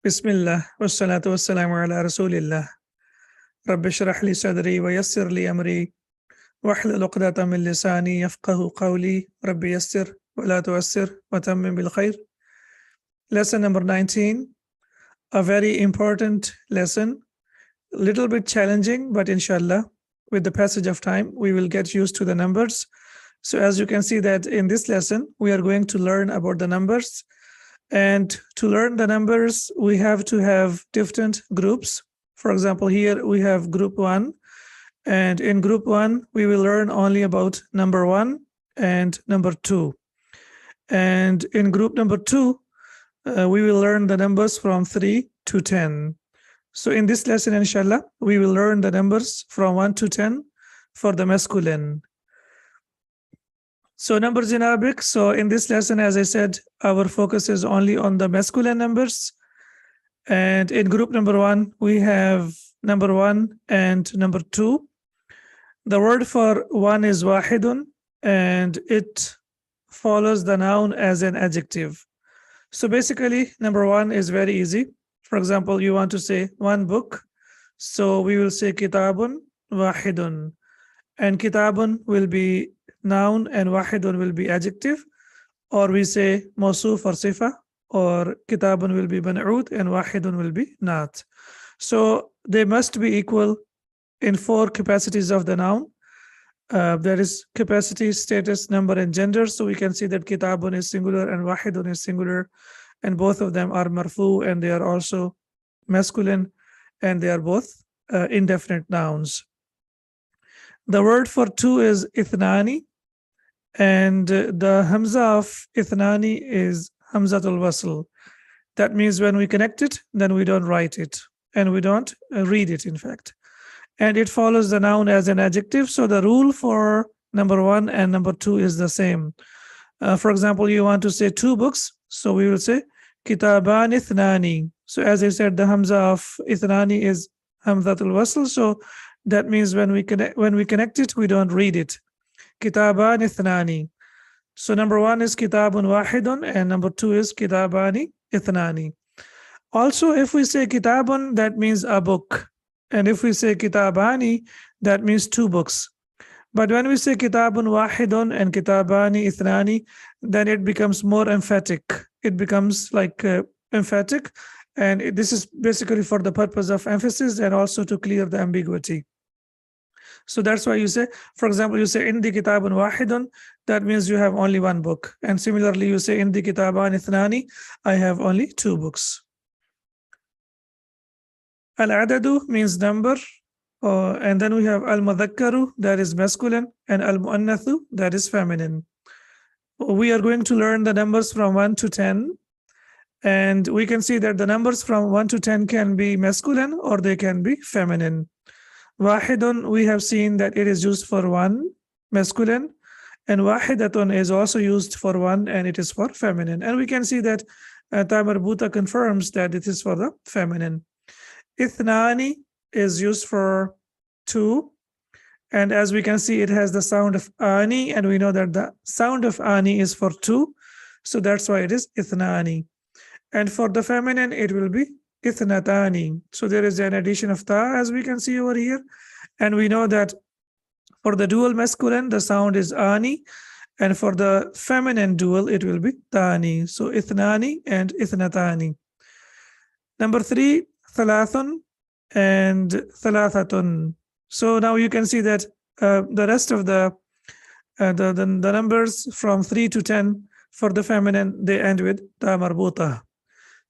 Bismillah, wassalatu wassalamu ala rasulillah. Rabbi shrah li sadri wa yassir li amri wahlul uqdatan min lisani yafqahu qawli. Rabbi yassir wa la tuassir wa tammim bil khair. Lesson number 19, a very important lesson, a little bit challenging, but inshallah, with the passage of time, we will get used to the numbers. So as you can see that in this lesson, we are going to learn about the numbers. And to learn the numbers, we have to have different groups. For example, here we have group 1. And in group 1, we will learn only about number 1 and number 2. And in group number 2, we will learn the numbers from 3 to 10. So in this lesson, inshallah, we will learn the numbers from 1 to 10 for the masculine. So numbers in Arabic. So in this lesson, as I said, our focus is only on the masculine numbers. And in group number 1, we have number 1 and number 2. The word for 1 is wahidun, and it follows the noun as an adjective. So basically, number 1 is very easy. For example, you want to say one book. So we will say kitabun wahidun. And kitabun will be noun and wahidun will be adjective, or we say mawsuf or sifa, or kitabun will be man'ud and wahidun will be naat. So they must be equal in 4 capacities of the noun. There is capacity, status, number, and gender. So we can see that kitabun is singular and wahidun is singular, and both of them are marfu, and they are also masculine, and they are both indefinite nouns. The word for 2 is ithnani, and the hamza of ithnani is hamzatul wasl. That means when we connect it, then we don't write it, and we don't read it, in fact. And it follows the noun as an adjective. So the rule for number 1 and number 2 is the same. For example, you want to say 2 books, so we will say kitaban ithnani. So as I said, the hamza of ithnani is hamzatul wasl. So that means when we connect it, we don't read it. Kitaban ithnani. So number 1 is kitabun wahidun, and number 2 is kitabani ithnani. Also, if we say kitabun, that means a book. And if we say kitabani, that means 2 books. But when we say kitabun wahidun and kitabani ithnani, then it becomes more emphatic. It becomes like emphatic. And this is basically for the purpose of emphasis and also to clear the ambiguity. So that's why you say, for example, you say indi kitabun wahidun, that means you have only 1 book. And similarly, you say indi kitaban ithnani, I have only 2 books. Al-adadu means number, and then we have al-mudhakkaru, that is masculine, and al-muannathu, that is feminine. We are going to learn the numbers from 1 to 10, and we can see that the numbers from 1 to 10 can be masculine or they can be feminine. Wahidun, we have seen that it is used for 1, masculine, and wahidatun is also used for 1, and it is for feminine. And we can see that Tamar Buta confirms that it is for the feminine. Ithnani is used for 2, and as we can see, it has the sound of ani, and we know that the sound of ani is for 2, so that's why it is ithnani. And for the feminine, it will be ithnatani. So there is an addition of ta, as we can see over here, and we know that for the dual masculine, the sound is ani, and for the feminine dual, it will be tani. So ithnani and ithnatani. Number 3, thalathun and thalathatun. So now you can see that the rest of the numbers from 3 to 10 for the feminine, they end with ta marbuta.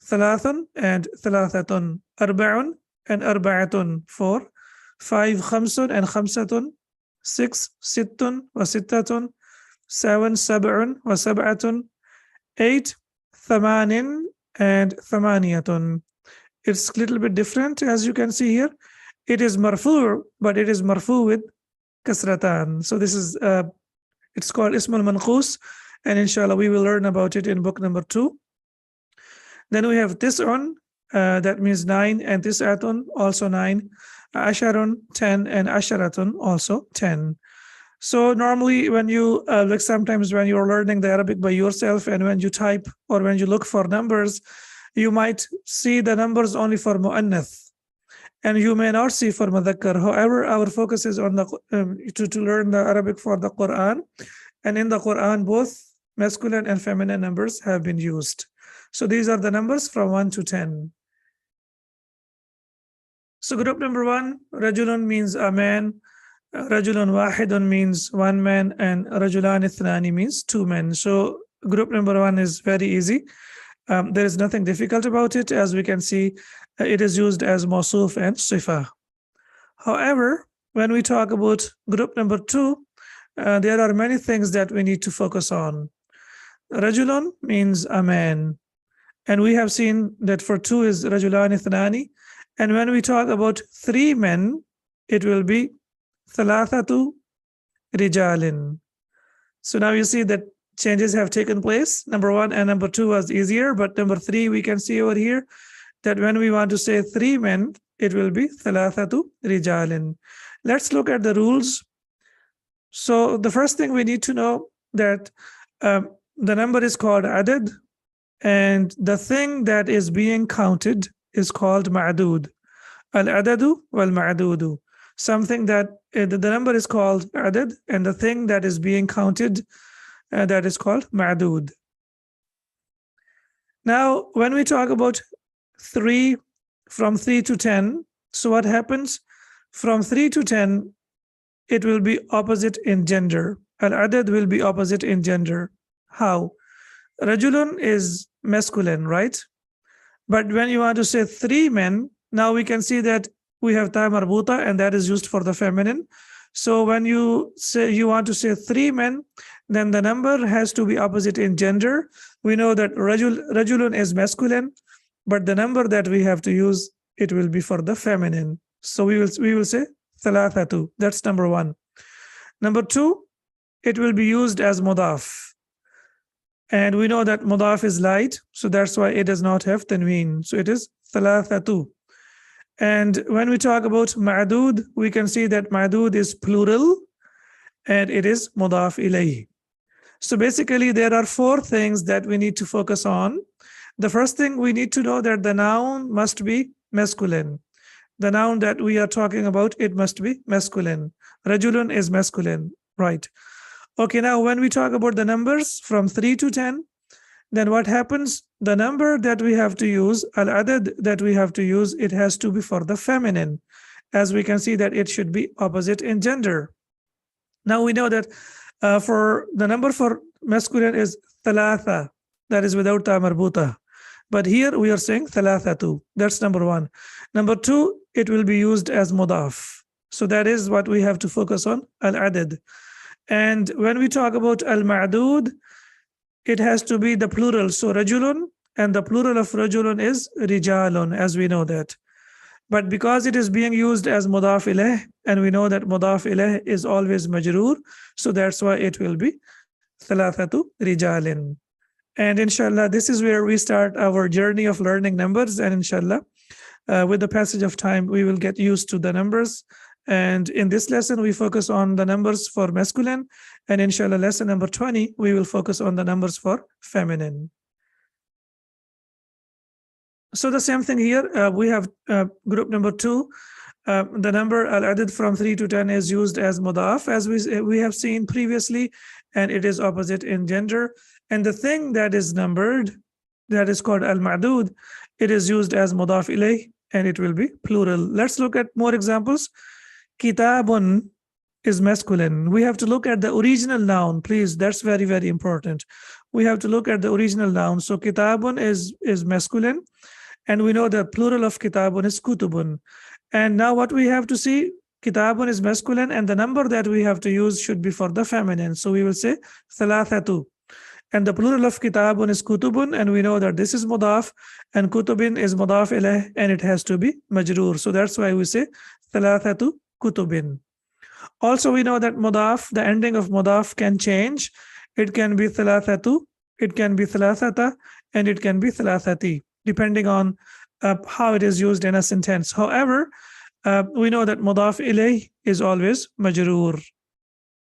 Thalathun and thalathatun. Arba'un and arba'atun. 4. 5 khamsun and khamsatun. 6 sittun wa sittatun. 7 sab'un wa sab'atun. 8 thamanin and thamaniyatun. It's a little bit different, as you can see here. It is marfu, but it is marfu with kasratan. So this is, it's called ismul manqus, and inshallah we will learn about it in book number 2. Then we have tis'un, that means 9, and tis'atun, also 9. Asharun, 10, and asharatun, also 10. So normally when you, like sometimes when you're learning the Arabic by yourself, and when you type or when you look for numbers, you might see the numbers only for mu'annath, and you may not see for madhakkar. However, our focus is on the to learn the Arabic for the Quran, and in the Quran, both masculine and feminine numbers have been used. So these are the numbers from 1 to 10. So group number 1, rajulun means a man, rajulun wahidun means one man, and rajulan ithnani means two men. So group number 1 is very easy. There is nothing difficult about it. As we can see, it is used as mawsuf and sifa. However, when we talk about group number 2, there are many things that we need to focus on. Rajulun means a man, and we have seen that for 2 is rajulan ithnani, and when we talk about 3 men, it will be thalathatu rijalin. So now you see that changes have taken place. Number 1 and number 2 was easier, but number 3 we can see over here that when we want to say 3 men, it will be thalathatu rijalin. Let's look at the rules. So the first thing we need to know that the number is called adad, and the thing that is being counted is called ma'dud. Al-adadu wal-ma'dudu. Something that the number is called adad, and the thing that is being counted that is called ma'dud. Now, when we talk about 3, from 3 to 10, so what happens? From 3 to 10, it will be opposite in gender. Al-adad will be opposite in gender. How? Rajulun is masculine, right? But when you want to say 3 men, now we can see that we have ta marbuta, and that is used for the feminine. So when you say you want to say 3 men, then the number has to be opposite in gender. We know that rajulun is masculine, but the number that we have to use, it will be for the feminine. So we will say thalathatu. That's number 1. Number 2, it will be used as mudaf. And we know that mudaf is light, so that's why it does not have tanween. So it is thalathatu. And when we talk about ma'dud, we can see that ma'dud is plural, and it is mudaf ilayh. So basically, there are 4 things that we need to focus on. The first thing, we need to know that the noun must be masculine. The noun that we are talking about, it must be masculine. Rajulun is masculine, right? Okay, now when we talk about the numbers from 3 to 10, then what happens? The number that we have to use, al-adad that we have to use, it has to be for the feminine. As we can see that it should be opposite in gender. Now we know that for the number for masculine is thalatha, that is without ta marbuta. But here we are saying thalathatu. That's number 1. Number 2, it will be used as mudaf. So that is what we have to focus on, al-adad. And when we talk about al-ma'dud, it has to be the plural. So rajulun, and the plural of rajulun is rijalun, as we know that. But because it is being used as mudaf ilayh, and we know that mudaf ilayh is always majroor, so that's why it will be thalathatu rijalin. And inshallah, this is where we start our journey of learning numbers. And inshallah, with the passage of time, we will get used to the numbers. And in this lesson, we focus on the numbers for masculine. And inshallah, lesson number 20, we will focus on the numbers for feminine. So the same thing here, we have group number 2. The number al-adad from 3 to 10 is used as mudaf, as we have seen previously, and it is opposite in gender. And the thing that is numbered, that is called al-ma'dud, it is used as mudaf ilayh, and it will be plural. Let's look at more examples. Kitabun is masculine. We have to look at the original noun, please. That's very, very important. We have to look at the original noun. So kitabun is masculine, and we know the plural of kitabun is kutubun. And now what we have to see, kitabun is masculine, and the number that we have to use should be for the feminine. So we will say thalathatu. And the plural of kitabun is kutubun, and we know that this is mudaf, and kutubin is mudaf ilayh, and it has to be majroor. So that's why we say thalathatu kutubin. Also, we know that mudaf, the ending of mudaf can change. It can be thalathatu, it can be thalathata, and it can be thalathati, depending on how it is used in a sentence. However, we know that mudaf ilayh is always majroor.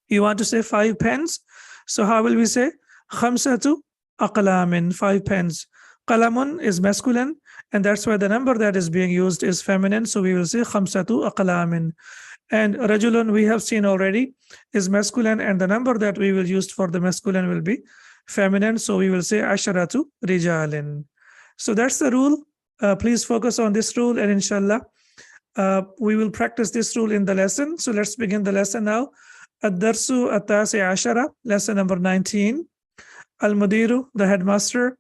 You want to say 5 pens, so how will we say? Khamsatu aqlamin, 5 pens. Qalamun is masculine, and that's why the number that is being used is feminine. So we will say khamsatu aqlamin. And rajulun, we have seen already, is masculine, and the number that we will use for the masculine will be feminine. So we will say asharatu rijalin. So that's the rule. Please focus on this rule, and inshallah, we will practice this rule in the lesson. So let's begin the lesson now. Ad-darsu at-tasi ashara, lesson number 19. Al-mudiru, the headmaster.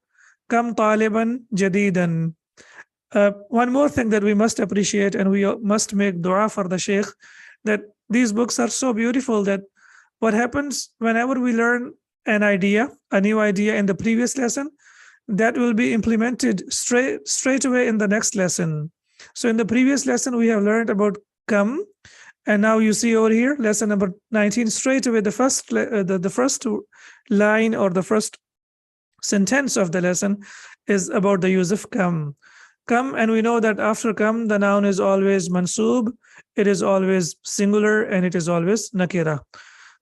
Kam taliban jadidan. One more thing that we must appreciate, and we must make dua for the Sheikh, that these books are so beautiful that what happens whenever we learn an idea, a new idea in the previous lesson, that will be implemented straight away in the next lesson. So in the previous lesson, we have learned about kam, and now you see over here, lesson number 19, straight away the first line or the first sentence of the lesson is about the use of kam. Kam, and we know that after kam, the noun is always mansub, it is always singular, and it is always nakira.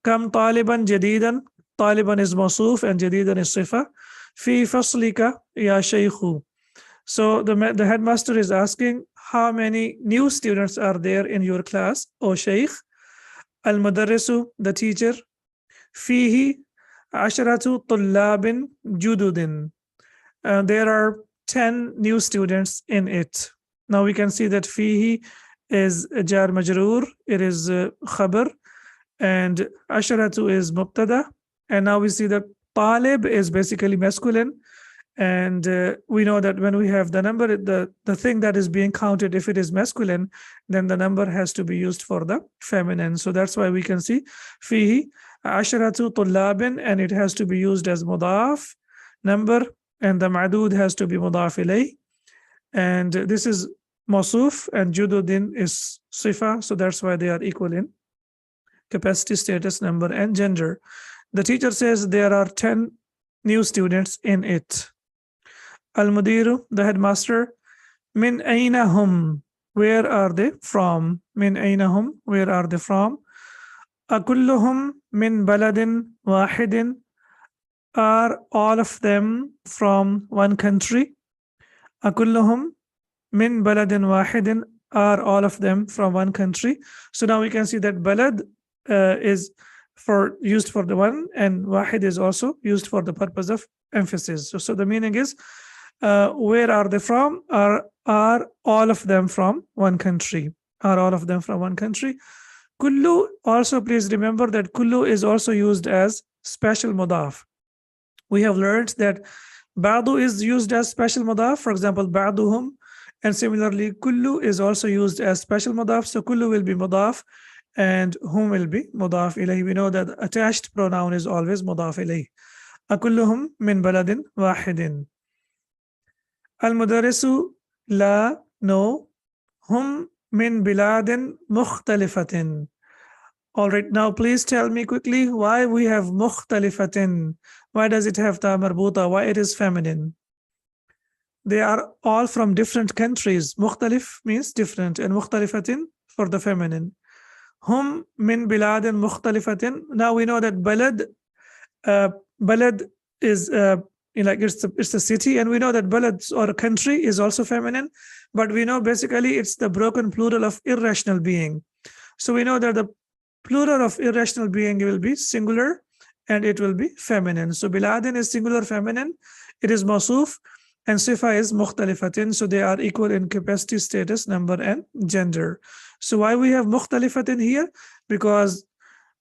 Kam taliban jadidan, taliban is mawsuf and jadidan is sifa. Fi faslika ya shaykhu. So the headmaster is asking, how many new students are there in your class, O Shaykh? Al-mudarrisu, the teacher. Fihi asharatu tullabin jududin. There are 10 new students in it. Now we can see that fihi is jar majroor, it is khabar, and asharatu is mubtada. And now we see that talib is basically masculine. And we know that when we have the number, the thing that is being counted, if it is masculine, then the number has to be used for the feminine. So that's why we can see fihi asharatu tullabin, and it has to be used as mudaf number, and the ma'dud has to be mudaf ilayh. And this is mawsuf, and jududin is sifa. So that's why they are equal in capacity, status, number, and gender. The teacher says there are 10 new students in it. Al-mudiru, the headmaster. Min aina hum, where are they from? Min aina hum, where are they from? Akulluhum min baladin wahidin, are all of them from one country? Akulluhum min baladin wahidin, are all of them from one country? So now we can see that balad is used for the one, and wahid is also used for the purpose of emphasis. So the meaning is, where are they from? Are all of them from one country? Are all of them from one country? Kullu, also please remember that kullu is also used as special mudaf. We have learned that ba'du is used as special mudaf, for example, ba'duhum, and similarly kullu is also used as special mudaf. So kullu will be mudaf and hum will be mudaf ilayhi. We know that attached pronoun is always mudaf ilayhi. Akulluhum min baladin wahidin. Al-mudarrisu, la, no. Hum min biladin mukhtalifatin. All right, now please tell me quickly why we have mukhtalifatin. Why does it have ta marbuta? Why it is feminine? They are all from different countries. Mukhtalif means different, and mukhtalifatin for the feminine. Hum min biladin mukhtalifatin. Now we know that balad is like it's a city, and we know that balad or a country is also feminine, but we know basically it's the broken plural of irrational being. So we know that the plural of irrational being will be singular and it will be feminine. So biladin is singular feminine, it is mawsuf, and sifa is mukhtalifatin. So they are equal in capacity, status, number, and gender. So why we have mukhtalifatin here? Because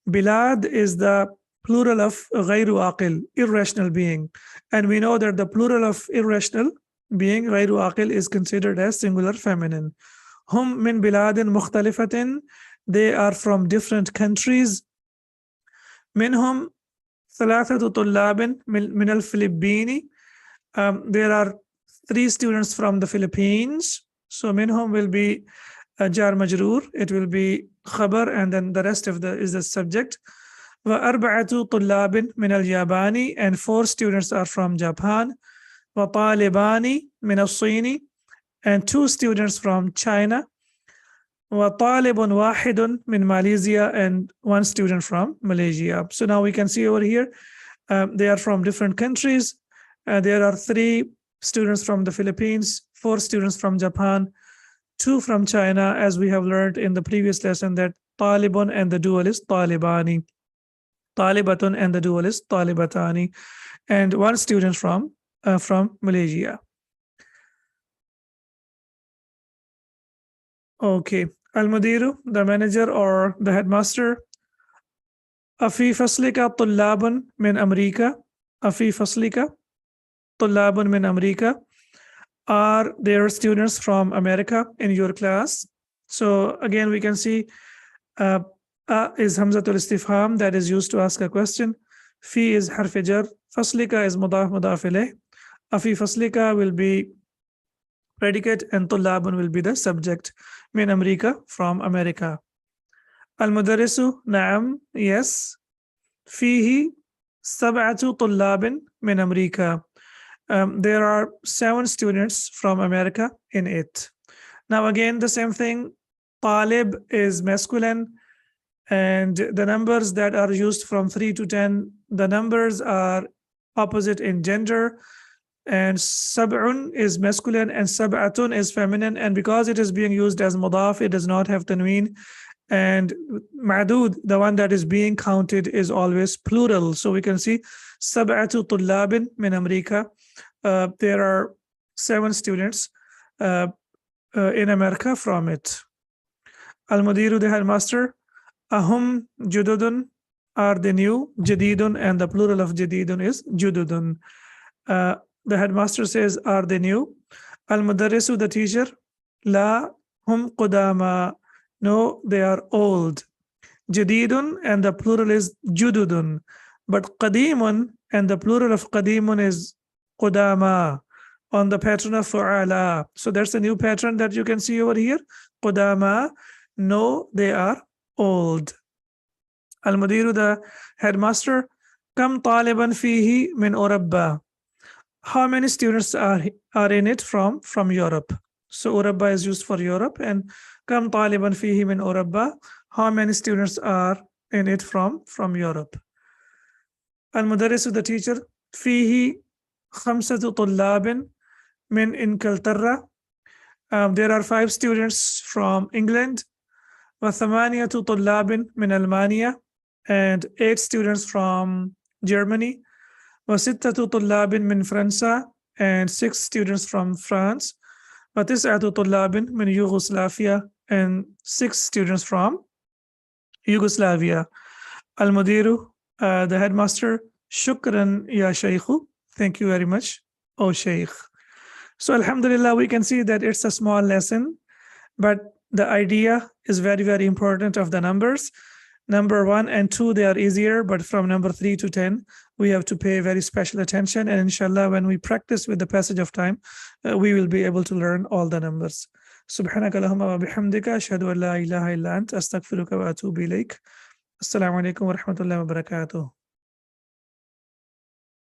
bilad is the plural of ghayru aqil, irrational being. And we know that the plural of irrational being, ghayru aqil, is considered as singular feminine. Hum min biladin mukhtalifatin, they are from different countries. Minhum thalathatu tullabin min al-Filippini. There are 3 students from the Philippines. So minhum will be jar majroor, it will be khabar, and then the rest of is the subject. Wa arba'atu tullabin min al-Yabani, and 4 students are from Japan. Wa talibani min al-Sini, and 2 students from China. Wa talibun wahidun min Malaysia, and 1 student from Malaysia. So now we can see over here, they are from different countries. There are 3 students from the Philippines, 4 students from Japan, 2 from China, as we have learned in the previous lesson that Talibun and the dual is Talibani, Talibatun and the dual is Talibatani, and 1 student from Malaysia. Okay, Al-Mudiru, the manager or the headmaster. أفي فصلك طلاب من أمريكا. أفي فصلك طلاب من أمريكا. Are there students from America in your class? So again, we can see is Hamzatul Istifham, that is used to ask a question. Fi is harf jar. Faslika is mudaf mudaf ilayh. Afi faslika will be predicate and tullabun will be the subject. Min America, from America. Al-Mudarrisu, na'am, yes. Fihi sab'atu tullabin min America. There are 7 students from America in it. Now again, the same thing. Talib is masculine, and the numbers that are used from 3 to 10, the numbers are opposite in gender. And sab'un is masculine and sab'atun is feminine. And because it is being used as mudaf, it does not have tanween. And ma'dud, the one that is being counted, is always plural. So we can see sab'atu tullabin min America. There are 7 students in America from it. Al-Mudiru, the headmaster. Ahum jududun, are the new. Jadidun, and the plural of jadidun is jududun. The headmaster says, are they new? Al-Mudarrisu, the teacher. La hum qudama, no, they are old. Jadidun, and the plural is jududun. But qadimun, and the plural of qadimun is qudama, on the pattern of fu'ala. So that's a new pattern that you can see over here. Qudama, no, they are old. Al-Mudiru, the headmaster. Kam taliban fihi min Urabba. How many students are in it from Europe? So Urabba is used for Europe, and kam taliban fihi min Urabba. How many students are in it from Europe? Al-Mudarrisu, the teacher. Fihi khamsatu tullabin min Inkaltarra. There are 5 students from England. Wa thamaniyatu tullabin min Almania, and 8 students from Germany. وستة طلاب من فرنسا, and 6 students from France. وتسعة طلاب من Yugoslavia, and 6 students from Yugoslavia. Al-Mudiru, the headmaster. Shukran ya Shaykhu. Thank you very much, O Shaykh. So alhamdulillah, we can see that it's a small lesson, but the idea is very, very important of the numbers. Number 1 and 2, they are easier, but from number 3 to 10, we have to pay very special attention. And inshallah, when we practice with the passage of time, we will be able to learn all the numbers. Subhanaka Allahumma wa bihamdika, ashhadu an la ilaha illa ant, astaghfiruka wa atubu ilayk. Assalamu alaikum wa rahmatullahi wa barakatuh.